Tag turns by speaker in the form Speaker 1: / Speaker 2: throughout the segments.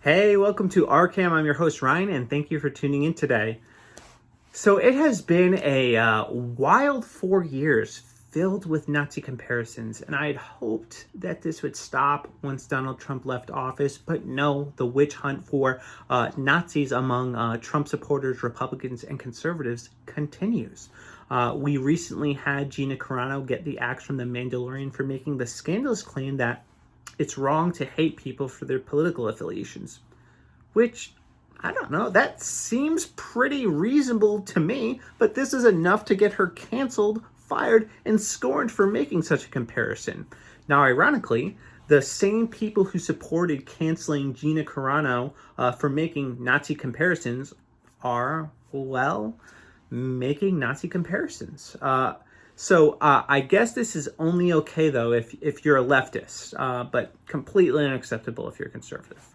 Speaker 1: Hey, welcome to RCAM. I'm your host, Ryan, and thank you for tuning in today. So it has been a wild 4 years filled with Nazi comparisons, and I had hoped that this would stop once Donald Trump left office, but no, the witch hunt for Nazis among Trump supporters, Republicans, and conservatives continues. We recently had Gina Carano get the axe from The Mandalorian for making the scandalous claim that it's wrong to hate people for their political affiliations, which, I don't know, that seems pretty reasonable to me, but this is enough to get her canceled, fired, and scorned for making such a comparison. Now, ironically, the same people who supported canceling Gina Carano for making Nazi comparisons are, well, making Nazi comparisons. So I guess this is only okay, though, if you're a leftist, but completely unacceptable if you're conservative.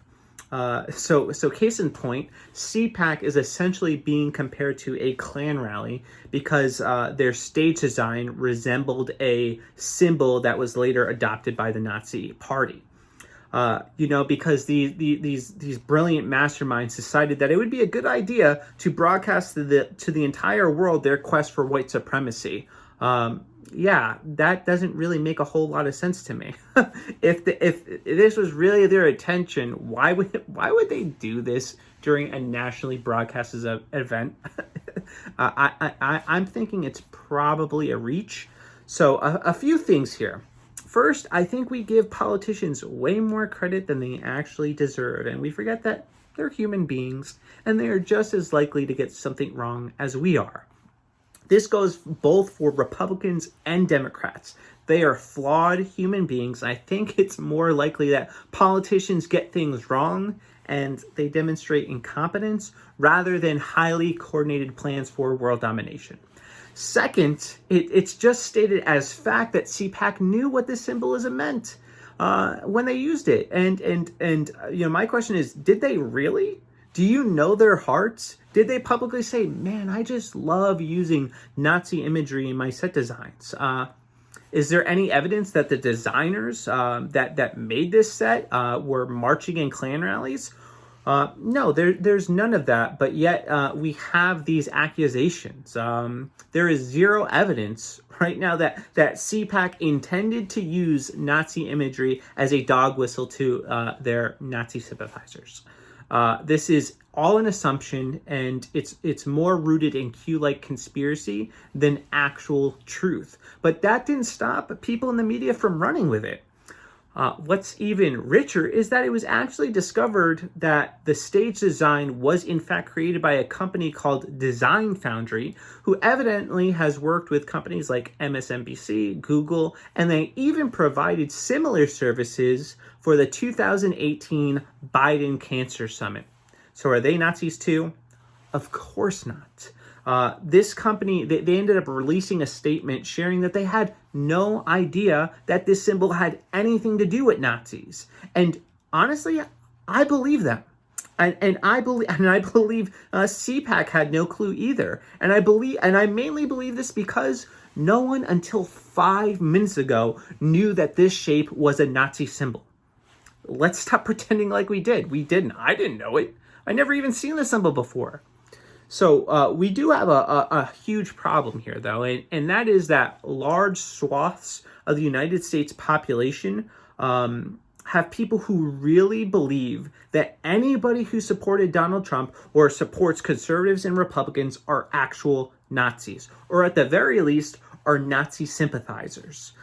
Speaker 1: So case in point, CPAC is essentially being compared to a Klan rally because their stage design resembled a symbol that was later adopted by the Nazi Party. Because these brilliant masterminds decided that it would be a good idea to broadcast to the entire world their quest for white supremacy. That doesn't really make a whole lot of sense to me. If this was really their intention, why would they do this during a nationally broadcasted event? I'm thinking it's probably a reach. So a few things here. First, I think we give politicians way more credit than they actually deserve, and we forget that they're human beings and they are just as likely to get something wrong as we are. This goes both for Republicans and Democrats. They are flawed human beings. I think it's more likely that politicians get things wrong and they demonstrate incompetence rather than highly coordinated plans for world domination. Second, it's just stated as fact that CPAC knew what this symbolism meant when they used it. And my question is, did they really? Do you know their hearts? Did they publicly say, man, I just love using Nazi imagery in my set designs? Is there any evidence that the designers that made this set were marching in Klan rallies? No, there's none of that, but yet we have these accusations. There is zero evidence right now that CPAC intended to use Nazi imagery as a dog whistle to their Nazi sympathizers. This is all an assumption, and it's more rooted in Q-like conspiracy than actual truth. But that didn't stop people in the media from running with it. What's even richer is that it was actually discovered that the stage design was in fact created by a company called Design Foundry, who evidently has worked with companies like MSNBC, Google, and they even provided similar services for the 2018 Biden Cancer Summit. So are they Nazis too? Of course not. This company, they ended up releasing a statement sharing that they had no idea that this symbol had anything to do with Nazis. And honestly, I believe them. And I believe CPAC had no clue either. And I mainly believe this because no one until 5 minutes ago knew that this shape was a Nazi symbol. Let's stop pretending like we did. We didn't. I didn't know it. I never even seen the symbol before. So we do have a huge problem here, though, and that is that large swaths of the United States population have people who really believe that anybody who supported Donald Trump or supports conservatives and Republicans are actual Nazis, or at the very least are Nazi sympathizers.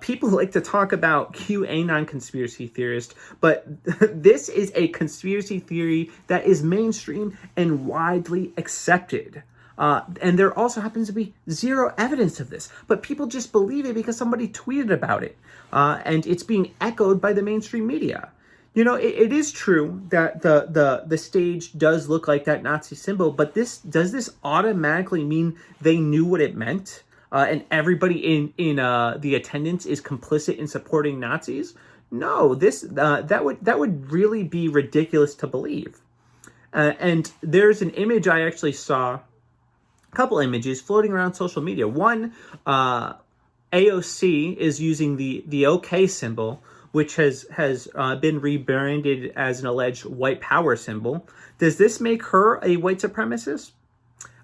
Speaker 1: People like to talk about QAnon conspiracy theorists, but this is a conspiracy theory that is mainstream and widely accepted. And there also happens to be zero evidence of this, but people just believe it because somebody tweeted about it. And it's being echoed by the mainstream media. It is true that the stage does look like that Nazi symbol, but does this automatically mean they knew what it meant? And everybody in the attendance is complicit in supporting Nazis? No, that would really be ridiculous to believe. And there's an image I actually saw, a couple images floating around social media. One, AOC is using the OK symbol, which has been rebranded as an alleged white power symbol. Does this make her a white supremacist?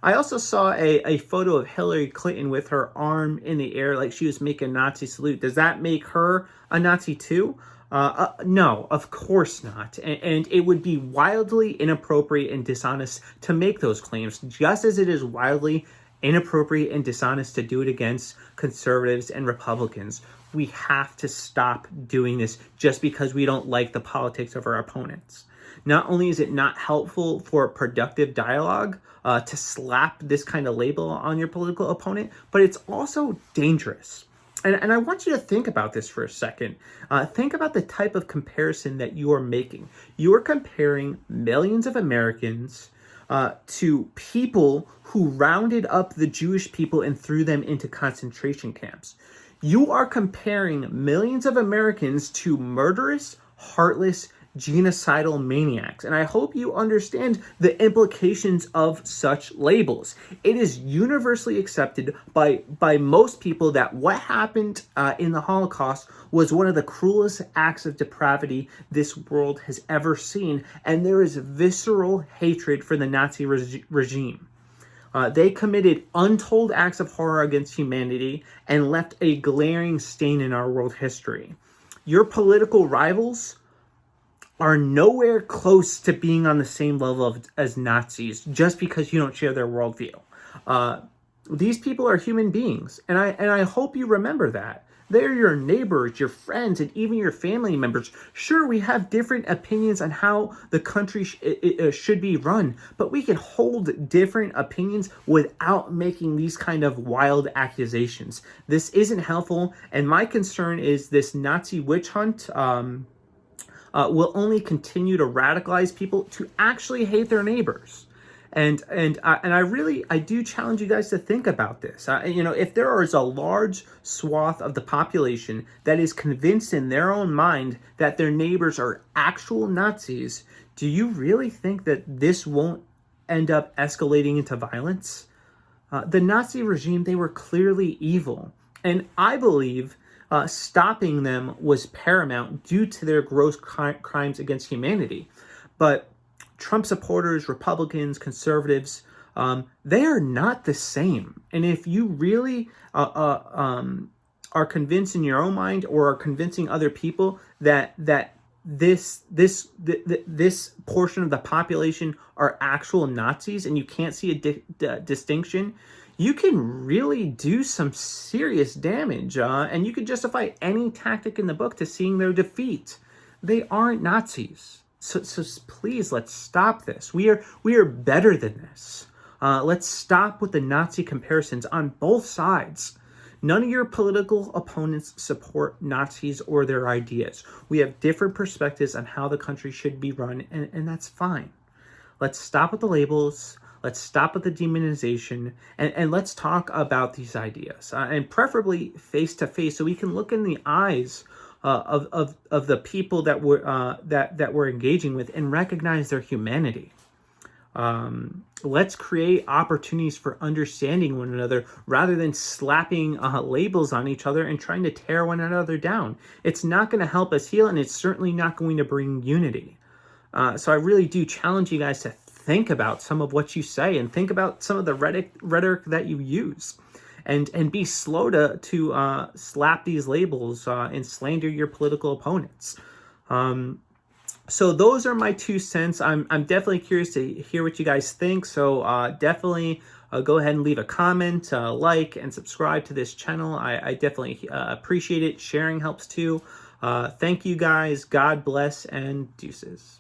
Speaker 1: I also saw a photo of Hillary Clinton with her arm in the air like she was making a Nazi salute. Does that make her a Nazi too? No, of course not. And it would be wildly inappropriate and dishonest to make those claims, just as it is wildly inappropriate and dishonest to do it against conservatives and Republicans. We have to stop doing this just because we don't like the politics of our opponents. Not only is it not helpful for productive dialogue to slap this kind of label on your political opponent, but it's also dangerous. And I want you to think about this for a second. Think about the type of comparison that you are making. You are comparing millions of Americans to people who rounded up the Jewish people and threw them into concentration camps. You are comparing millions of Americans to murderous, heartless, genocidal maniacs. And I hope you understand the implications of such labels. It is universally accepted by most people that what happened in the Holocaust was one of the cruelest acts of depravity this world has ever seen. And there is visceral hatred for the Nazi regime. They committed untold acts of horror against humanity and left a glaring stain in our world history. Your political rivals are nowhere close to being on the same level as Nazis just because you don't share their worldview. These people are human beings, and I hope you remember that. They're your neighbors, your friends, and even your family members. Sure, we have different opinions on how the country should be run, but we can hold different opinions without making these kind of wild accusations. This isn't helpful, and my concern is this Nazi witch hunt will only continue to radicalize people to actually hate their neighbors. And I do challenge you guys to think about this. If there is a large swath of the population that is convinced in their own mind that their neighbors are actual Nazis, do you really think that this won't end up escalating into violence? The Nazi regime, they were clearly evil. And I believe stopping them was paramount due to their gross crimes against humanity. But Trump supporters, Republicans, conservatives, they are not the same. And if you really are convinced in your own mind or are convincing other people that this portion of the population are actual Nazis and you can't see a distinction, you can really do some serious damage, and you can justify any tactic in the book to seeing their defeat. They aren't Nazis. So please, let's stop this. We are better than this. Let's stop with the Nazi comparisons on both sides. None of your political opponents support Nazis or their ideas. We have different perspectives on how the country should be run, and that's fine. Let's stop with the labels. Let's stop with the demonization, and let's talk about these ideas, and preferably face to face, so we can look in the eyes of the people that we're engaging with and recognize their humanity. Let's create opportunities for understanding one another rather than slapping labels on each other and trying to tear one another down. It's not going to help us heal, and it's certainly not going to bring unity. So I really do challenge you guys to think about some of what you say and think about some of the rhetoric that you use. And be slow to slap these labels and slander your political opponents. So those are my 2 cents. I'm definitely curious to hear what you guys think. So definitely go ahead and leave a comment, like, and subscribe to this channel. I definitely appreciate it. Sharing helps too. Thank you guys. God bless, and deuces.